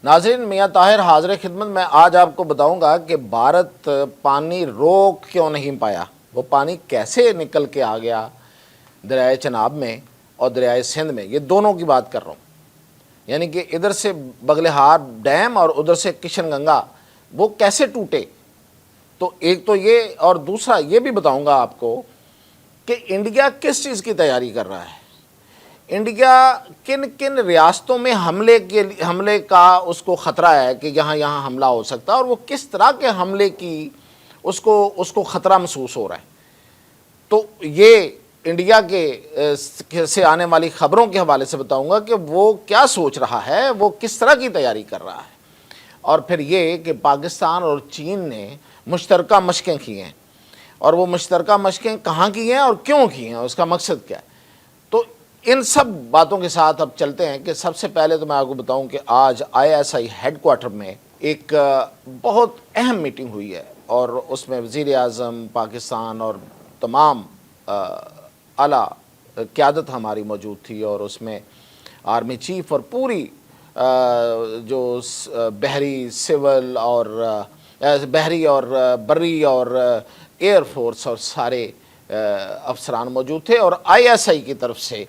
ناظرین، میاں طاہر حاضر خدمت. میں آج آپ کو بتاؤں گا کہ بھارت پانی روک کیوں نہیں پایا. وہ پانی کیسے نکل کے آ گیا دریائے چناب میں اور دریائے سندھ میں. یہ دونوں کی بات کر رہا ہوں. یعنی کہ ادھر سے بغلہار ڈیم اور ادھر سے کشن گنگا وہ کیسے ٹوٹے. تو ایک تو یہ، اور دوسرا یہ بھی بتاؤں گا آپ کو کہ انڈیا کس چیز کی تیاری کر رہا ہے. انڈیا کن کن ریاستوں میں حملے کا اس کو خطرہ ہے کہ یہاں حملہ ہو سکتا ہے، اور وہ کس طرح کے حملے کی اس کو خطرہ محسوس ہو رہا ہے. تو یہ انڈیا کے سے آنے والی خبروں کے حوالے سے بتاؤں گا کہ وہ کیا سوچ رہا ہے، وہ کس طرح کی تیاری کر رہا ہے. اور پھر یہ کہ پاکستان اور چین نے مشترکہ مشقیں کی ہیں، اور وہ مشترکہ مشقیں کہاں کی ہیں اور کیوں کی ہیں، اس کا مقصد کیا ہے. تو ان سب باتوں کے ساتھ اب چلتے ہیں کہ سب سے پہلے تو میں آپ کو بتاؤں کہ آج ISI ہیڈ کوارٹر میں ایک بہت اہم میٹنگ ہوئی ہے، اور اس میں وزیر اعظم پاکستان اور تمام اعلیٰ قیادت ہماری موجود تھی، اور اس میں آرمی چیف اور پوری جو بحری سول اور بحری اور بری اور ایئر فورس اور سارے افسران موجود تھے. اور ISI کی طرف سے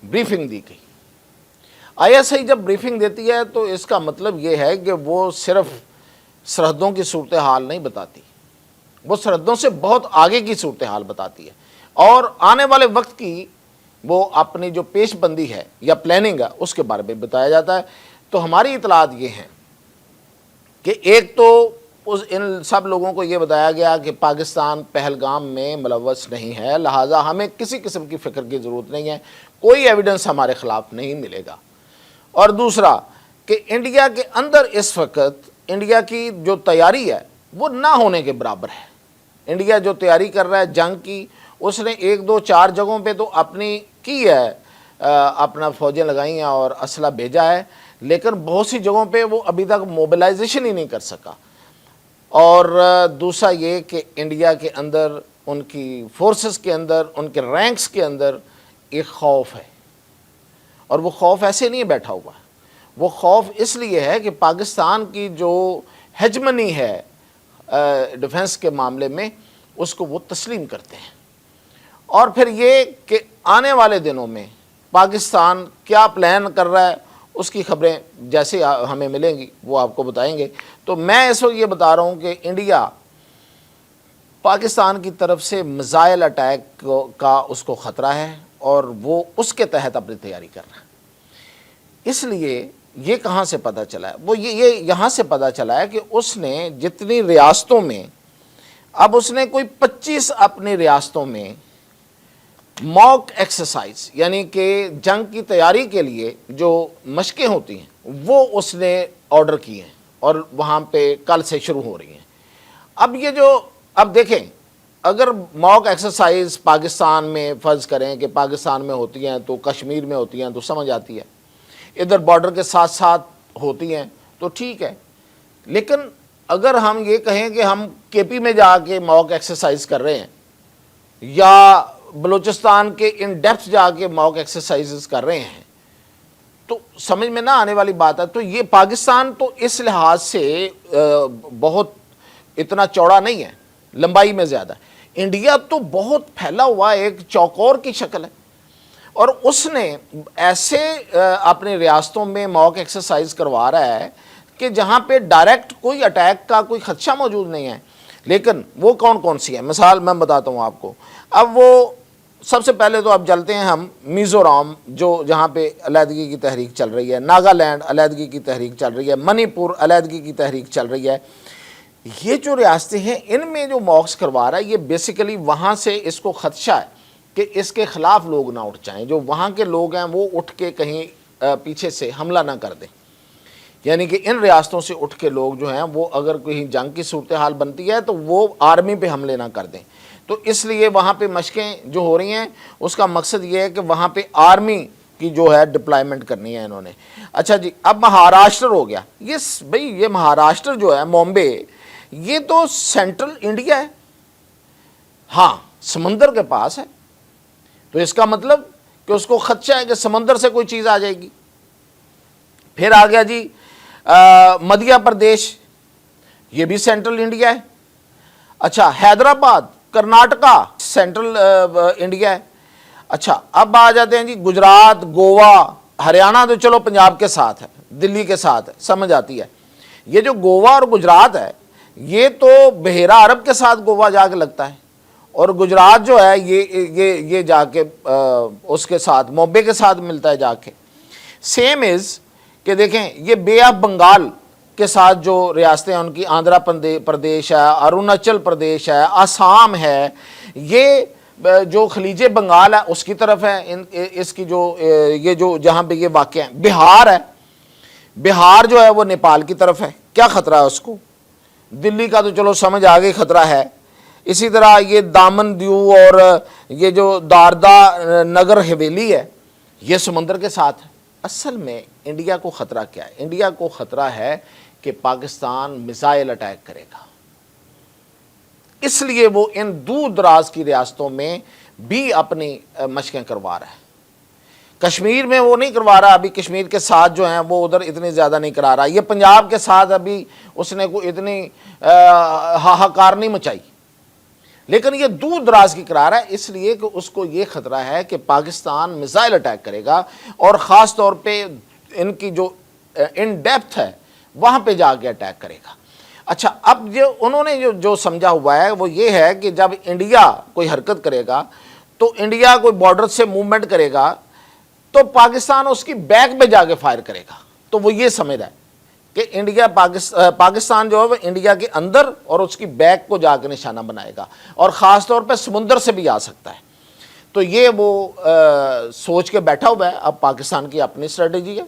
بریفنگ دی گئی. ISI جب بریفنگ دیتی ہے تو اس کا مطلب یہ ہے کہ وہ صرف سرحدوں کی صورتحال نہیں بتاتی، وہ سرحدوں سے بہت آگے کی صورتحال بتاتی ہے، اور آنے والے وقت کی وہ اپنی جو پیش بندی ہے یا پلاننگ ہے اس کے بارے میں بتایا جاتا ہے. تو ہماری اطلاعات یہ ہیں کہ ایک تو ان سب لوگوں کو یہ بتایا گیا کہ پاکستان پہلگام میں ملوث نہیں ہے، لہٰذا ہمیں کسی قسم کی فکر کی ضرورت نہیں ہے، کوئی ایویڈنس ہمارے خلاف نہیں ملے گا. اور دوسرا کہ انڈیا کے اندر اس وقت انڈیا کی جو تیاری ہے وہ نہ ہونے کے برابر ہے. انڈیا جو تیاری کر رہا ہے جنگ کی، اس نے 1 2 4 جگہوں پہ تو اپنی کی ہے، اپنا فوجیں لگائی ہیں اور اسلحہ بھیجا ہے، لیکن بہت سی جگہوں پہ وہ ابھی تک موبلائزیشن ہی نہیں کر سکا. اور دوسرا یہ کہ انڈیا کے اندر ان کی فورسز کے اندر ان کے رینکس کے اندر ایک خوف ہے، اور وہ خوف ایسے نہیں بیٹھا ہوا ہے. وہ خوف اس لیے ہے کہ پاکستان کی جو ہیجمنی ہے ڈیفنس کے معاملے میں اس کو وہ تسلیم کرتے ہیں. اور پھر یہ کہ آنے والے دنوں میں پاکستان کیا پلان کر رہا ہے اس کی خبریں جیسے ہمیں ملیں گی وہ آپ کو بتائیں گے. تو میں اس وقت یہ بتا رہا ہوں کہ انڈیا پاکستان کی طرف سے میزائل اٹیک کا اس کو خطرہ ہے، اور وہ اس کے تحت اپنی تیاری کر رہا ہے. اس لیے یہ کہاں سے پتہ چلا ہے؟ وہ یہ یہاں سے پتہ چلا ہے کہ اس نے جتنی ریاستوں میں، اب اس نے کوئی 25 اپنی ریاستوں میں موک ایکسرسائز یعنی کہ جنگ کی تیاری کے لیے جو مشقیں ہوتی ہیں وہ اس نے آرڈر کی ہیں، اور وہاں پہ کل سے شروع ہو رہی ہیں. اب دیکھیں، اگر موک ایکسرسائز پاکستان میں فرض کریں کہ پاکستان میں ہوتی ہیں تو کشمیر میں ہوتی ہیں تو سمجھ آتی ہے، ادھر بارڈر کے ساتھ ساتھ ہوتی ہیں تو ٹھیک ہے. لیکن اگر ہم یہ کہیں کہ ہم KP میں جا کے موک ایکسرسائز کر رہے ہیں، یا بلوچستان کے ان ڈیپتھ جا کے موک ایکسرسائزز کر رہے ہیں، تو سمجھ میں نہ آنے والی بات ہے. تو یہ پاکستان تو اس لحاظ سے بہت اتنا چوڑا نہیں ہے، لمبائی میں زیادہ ہے. انڈیا تو بہت پھیلا ہوا ایک چوکور کی شکل ہے، اور اس نے ایسے اپنے ریاستوں میں موک ایکسرسائز کروا رہا ہے کہ جہاں پہ ڈائریکٹ کوئی اٹیک کا کوئی خدشہ موجود نہیں ہے. لیکن وہ کون سی ہے؟ مثال میں بتاتا ہوں آپ کو. اب وہ سب سے پہلے تو اب چلتے ہیں ہم میزورام، جہاں پہ علیحدگی کی تحریک چل رہی ہے، ناگالینڈ علیحدگی کی تحریک چل رہی ہے، منی پور علیحدگی کی تحریک چل رہی ہے. یہ جو ریاستیں ہیں ان میں جو موکس کروا رہا ہے یہ بیسیکلی وہاں سے اس کو خدشہ ہے کہ اس کے خلاف لوگ نہ اٹھ جائیں، جو وہاں کے لوگ ہیں وہ اٹھ کے کہیں پیچھے سے حملہ نہ کر دیں. یعنی کہ ان ریاستوں سے اٹھ کے لوگ جو ہیں وہ اگر کوئی جنگ کی صورتحال بنتی ہے تو وہ آرمی پہ حملے نہ کر دیں. تو اس لیے وہاں پہ مشقیں جو ہو رہی ہیں اس کا مقصد یہ ہے کہ وہاں پہ آرمی کی جو ہے ڈپلائمنٹ کرنی ہے انہوں نے. اچھا جی، اب مہاراشٹر ہو گیا. یہ مہاراشٹر جو ہے ممبئی، یہ تو سینٹرل انڈیا ہے، ہاں سمندر کے پاس ہے. تو اس کا مطلب کہ اس کو خدشہ ہے کہ سمندر سے کوئی چیز آ جائے گی. پھر آ گیا جی مدھیہ پردیش یہ بھی سینٹرل انڈیا ہے. اچھا حیدرآباد کرناٹکا سینٹرل انڈیا ہے. اچھا اب آ جاتے ہیں جی گجرات گوا ہریانہ تو چلو پنجاب کے ساتھ ہے دلی کے ساتھ ہے سمجھ آتی ہے. یہ جو گوا اور گجرات ہے یہ تو بحیرہ عرب کے ساتھ گوا جا کے لگتا ہے اور گجرات جو ہے یہ جا کے اس کے ساتھ موبے کے ساتھ ملتا ہے جا کے. سیم از کہ دیکھیں یہ بے آف بنگال کے ساتھ جو ریاستیں ہیں ان کی آندھرا پردیش ہے اروناچل پردیش ہے آسام ہے یہ جو خلیج بنگال ہے اس کی طرف ہے. اس کی جو یہ جو جہاں پہ یہ واقع ہیں بہار ہے بہار جو ہے وہ نیپال کی طرف ہے. کیا خطرہ ہے اس کو؟ دلی کا تو چلو سمجھ آ گئی خطرہ ہے. اسی طرح یہ دامن دیو اور یہ جو داردھا نگر حویلی ہے یہ سمندر کے ساتھ ہے. اصل میں انڈیا کو خطرہ کیا ہے؟ انڈیا کو خطرہ ہے کہ پاکستان میزائل اٹیک کرے گا. اس لیے وہ ان دور دراز کی ریاستوں میں بھی اپنی مشقیں کروا رہا ہے. کشمیر میں وہ نہیں کروا رہا ابھی کشمیر کے ساتھ جو ہیں وہ ادھر اتنے زیادہ نہیں کرا رہا. یہ پنجاب کے ساتھ ابھی اس نے کوئی اتنی ہاہاکار نہیں مچائی لیکن یہ دور دراز کی کرا رہا ہے اس لیے کہ اس کو یہ خطرہ ہے کہ پاکستان میزائل اٹیک کرے گا اور خاص طور پہ ان کی جو ان ڈیپتھ ہے وہاں پہ جا کے اٹیک کرے گا. اچھا اب انہوں نے جو سمجھا ہوا ہے وہ یہ ہے کہ جب انڈیا کوئی حرکت کرے گا تو انڈیا کوئی بارڈر سے موومنٹ کرے گا تو پاکستان اس کی بیک پہ جا کے فائر کرے گا. تو وہ یہ سمجھ رہا ہے کہ انڈیا پاکستان جو ہے وہ انڈیا کے اندر اور اس کی بیک کو جا کے نشانہ بنائے گا اور خاص طور پہ سمندر سے بھی آ سکتا ہے. تو یہ وہ سوچ کے بیٹھا ہوا ہے. اب پاکستان کی اپنی اسٹریٹجی ہے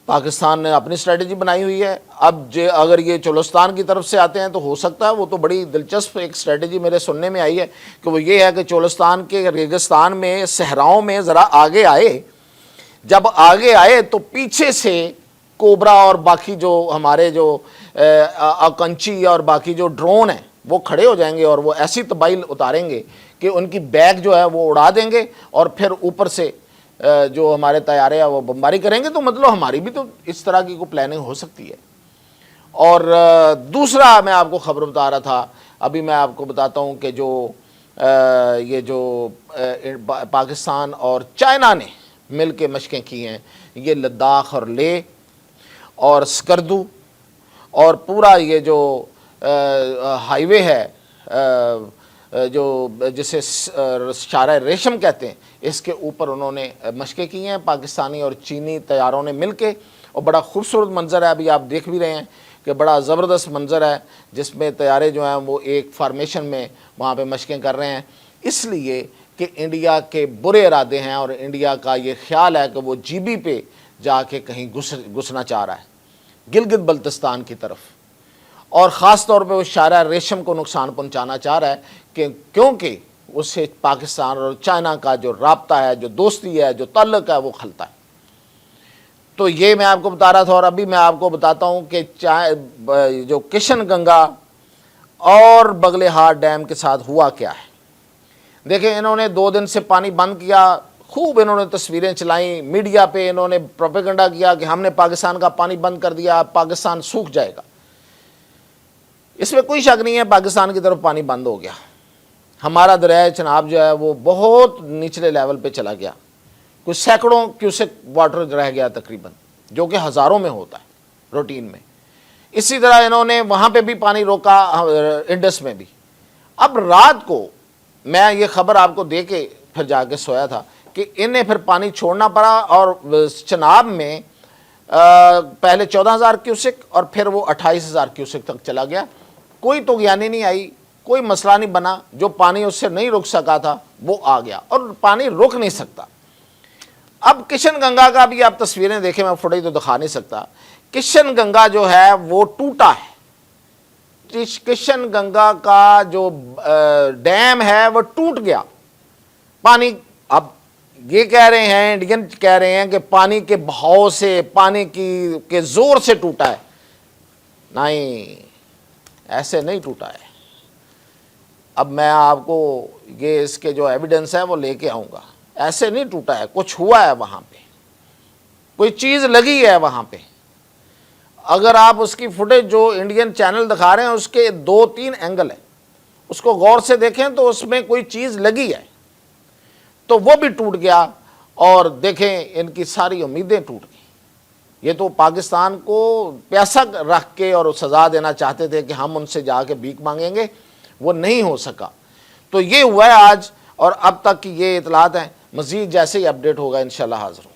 پاکستان نے اپنی اسٹریٹجی بنائی ہوئی ہے. اب اگر یہ چولستان کی طرف سے آتے ہیں تو ہو سکتا ہے وہ تو بڑی دلچسپ ایک اسٹریٹجی میرے سننے میں آئی ہے کہ وہ یہ ہے کہ چولستان کے ریگستان میں صحراؤں میں ذرا آگے آئے. جب آگے آئے تو پیچھے سے کوبرا اور باقی جو ہمارے جو اکنچی اور باقی جو ڈرون ہیں وہ کھڑے ہو جائیں گے اور وہ ایسی تباہی اتاریں گے کہ ان کی بیگ جو ہے وہ اڑا دیں گے اور پھر اوپر سے جو ہمارے طیارے ہیں وہ بمباری کریں گے. تو مطلب ہماری بھی تو اس طرح کی کوئی پلاننگ ہو سکتی ہے. اور دوسرا میں آپ کو خبر بتا رہا تھا ابھی میں آپ کو بتاتا ہوں کہ جو یہ جو پاکستان اور چائنا نے مل کے مشقیں کی ہیں یہ لداخ اور لیہ اور سکردو اور پورا یہ جو ہائی وے ہے جو جسے شارۂ ریشم کہتے ہیں اس کے اوپر انہوں نے مشقیں کی ہیں پاکستانی اور چینی طیاروں نے مل کے. اور بڑا خوبصورت منظر ہے ابھی آپ دیکھ بھی رہے ہیں کہ بڑا زبردست منظر ہے جس میں طیارے جو ہیں وہ ایک فارمیشن میں وہاں پہ مشقیں کر رہے ہیں. اس لیے کہ انڈیا کے برے ارادے ہیں اور انڈیا کا یہ خیال ہے کہ وہ جی بی پہ جا کے کہیں گھسنا چاہ رہا ہے گلگت بلتستان کی طرف اور خاص طور پہ وہ شارۂ ریشم کو نقصان پہنچانا چاہ رہا ہے کہ کیونکہ اس سے پاکستان اور چائنا کا جو رابطہ ہے جو دوستی ہے جو تعلق ہے وہ کھلتا ہے. تو یہ میں آپ کو بتا رہا تھا. اور ابھی میں آپ کو بتاتا ہوں کہ جو کشن گنگا اور بغل ہار ڈیم کے ساتھ ہوا کیا ہے. دیکھیں انہوں نے 2 دن سے پانی بند کیا خوب انہوں نے تصویریں چلائیں میڈیا پہ انہوں نے پروپیگنڈا کیا کہ ہم نے پاکستان کا پانی بند کر دیا پاکستان سوکھ جائے گا. اس میں کوئی شک نہیں ہے پاکستان کی طرف پانی بند ہو گیا. ہمارا دریائے چناب جو ہے وہ بہت نچلے لیول پہ چلا گیا کچھ سینکڑوں کیوسک واٹر رہ گیا تقریباً جو کہ ہزاروں میں ہوتا ہے روٹین میں. اسی طرح انہوں نے وہاں پہ بھی پانی روکا انڈس میں بھی. اب رات کو میں یہ خبر آپ کو دے کے پھر جا کے سویا تھا کہ انہیں پھر پانی چھوڑنا پڑا اور چناب میں پہلے 14,000 کیوسک اور پھر وہ 28,000 کیوسک تک چلا گیا. کوئی طغیانی نہیں آئی کوئی مسئلہ نہیں بنا. جو پانی اس سے نہیں رک سکا تھا وہ آ گیا اور پانی رک نہیں سکتا. اب کشن گنگا کا بھی آپ تصویریں دیکھیں میں فوٹیج تو دکھا نہیں سکتا. کشن گنگا جو ہے وہ ٹوٹا ہے. کشن گنگا کا جو ڈیم ہے وہ ٹوٹ گیا. پانی اب یہ کہہ رہے ہیں انڈین کہہ رہے ہیں کہ پانی کے بہاؤ سے پانی کے زور سے ٹوٹا ہے. نہیں ایسے نہیں ٹوٹا ہے. اب میں آپ کو یہ اس کے جو ایویڈنس ہے وہ لے کے آؤں گا. ایسے نہیں ٹوٹا ہے کچھ ہوا ہے وہاں پہ کوئی چیز لگی ہے وہاں پہ. اگر آپ اس کی فوٹیج جو انڈین چینل دکھا رہے ہیں اس کے 2-3 اینگل ہیں، اس کو غور سے دیکھیں تو اس میں کوئی چیز لگی ہے، تو وہ بھی ٹوٹ گیا، اور دیکھیں ان کی ساری امیدیں ٹوٹ گئیں۔ یہ تو پاکستان کو پیاسا رکھ کے اور سزا دینا چاہتے تھے کہ ہم ان سے جا کے بھیک مانگیں گے، وہ نہیں ہو سکا۔ تو یہ ہوا ہے آج، اور اب تک کی یہ اطلاعات ہیں، مزید جیسے ہی اپڈیٹ ہوگا انشاءاللہ حاضر ہوں۔